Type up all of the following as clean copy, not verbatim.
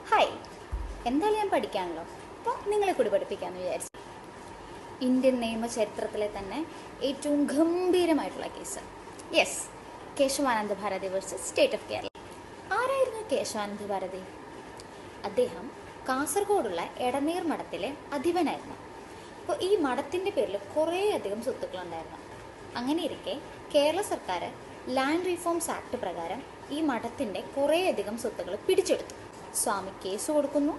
Hi, എന്തായാലും ഞാൻ പഠിക്കാമല്ലോ, അപ്പോൾ നിങ്ങളെ കൂടി പഠിപ്പിക്കാമെന്ന് വിചാരിച്ചു. ഇന്ത്യൻ നിയമചരിത്രത്തിലെ തന്നെ ഏറ്റവും ഗംഭീരമായിട്ടുള്ള case, yes, Kesavananda Bharati versus state of Kerala. ആരായിരുന്നു കേശവാനന്ദ ഭാരതി? അദ്ദേഹം കാസർഗോഡുള്ള എടനീർ മഠത്തിലെ അധിപനായിരുന്നു. അപ്പോൾ ഈ മഠത്തിൻ്റെ പേരിൽ കുറേയധികം സ്വത്തുക്കളുണ്ടായിരുന്നു. അങ്ങനെ ഇരിക്കെ കേരള സർക്കാർ ലാൻഡ് റീഫോംസ് ആക്ട് പ്രകാരം ഈ മഠത്തിൻ്റെ കുറേയധികം സ്വത്തുക്കൾ പിടിച്ചെടുത്തു. സ്വാമി കേസ് കൊടുക്കുന്നു,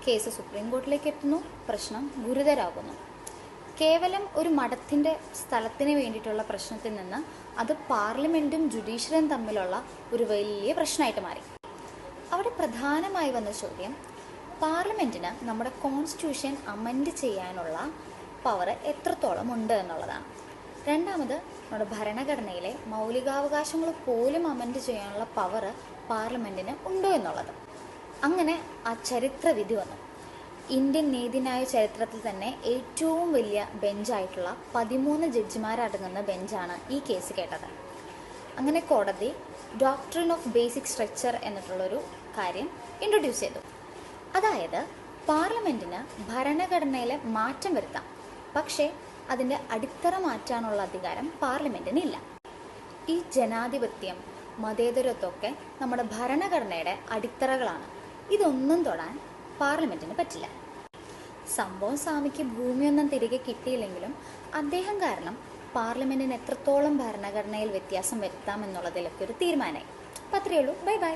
കേസ് സുപ്രീം കോടതിയിലേക്ക് എത്തുന്നു, പ്രശ്നം ഗുരുതരാകുന്നു. കേവലം ഒരു മഠത്തിൻ്റെ സ്ഥലത്തിന് വേണ്ടിയിട്ടുള്ള പ്രശ്നത്തിൽ നിന്ന് അത് പാർലമെൻറ്റും ജുഡീഷ്യറിയും തമ്മിലുള്ള ഒരു വലിയ പ്രശ്നമായിട്ട് മാറി. അവിടെ പ്രധാനമായി വന്ന ചോദ്യം, പാർലമെൻറ്റിന് നമ്മുടെ കോൺസ്റ്റിറ്റ്യൂഷൻ അമെൻഡ് ചെയ്യാനുള്ള പവർ എത്രത്തോളം ഉണ്ട് എന്നുള്ളതാണ്. രണ്ടാമത്, നമ്മുടെ ഭരണഘടനയിലെ മൗലികാവകാശങ്ങൾ പോലും അമെൻഡ് ചെയ്യാനുള്ള പവർ പാർലമെൻറ്റിന് ഉണ്ടോ എന്നുള്ളത്. അങ്ങനെ ആ ചരിത്രവിധി വന്നു. ഇന്ത്യൻ നീതിന്യായ ചരിത്രത്തിൽ തന്നെ ഏറ്റവും വലിയ ബെഞ്ചായിട്ടുള്ള 13 ജഡ്ജിമാരടങ്ങുന്ന ബെഞ്ചാണ് ഈ കേസ് കേട്ടത്. അങ്ങനെ കോടതി ഡോക്ട്രിൻ ഓഫ് ബേസിക് സ്ട്രക്ചർ എന്നിട്ടുള്ളൊരു കാര്യം ഇൻട്രൊഡ്യൂസ് ചെയ്തു. അതായത് പാർലമെൻറ്റിന് ഭരണഘടനയിൽ മാറ്റം വരുത്താം, പക്ഷേ അതിൻ്റെ അടിത്തറ മാറ്റാനുള്ള അധികാരം പാർലമെൻറ്റിന് ഇല്ല. ഈ ജനാധിപത്യം, മതേതരത്വമൊക്കെ നമ്മുടെ ഭരണഘടനയുടെ അടിത്തറകളാണ്. ഇതൊന്നും തൊടാൻ പാർലമെൻറ്റിന് പറ്റില്ല. സംഭവം സ്വാമിക്ക് ഭൂമിയൊന്നും തിരികെ കിട്ടിയില്ലെങ്കിലും അദ്ദേഹം കാരണം പാർലമെൻറ്റിന് എത്രത്തോളം ഭരണഘടനയിൽ വ്യത്യാസം വരുത്താം എന്നുള്ളതിലൊക്കെ ഒരു തീരുമാനമായി. അപ്പം അത്രയേ ഉള്ളൂ. Bye bye.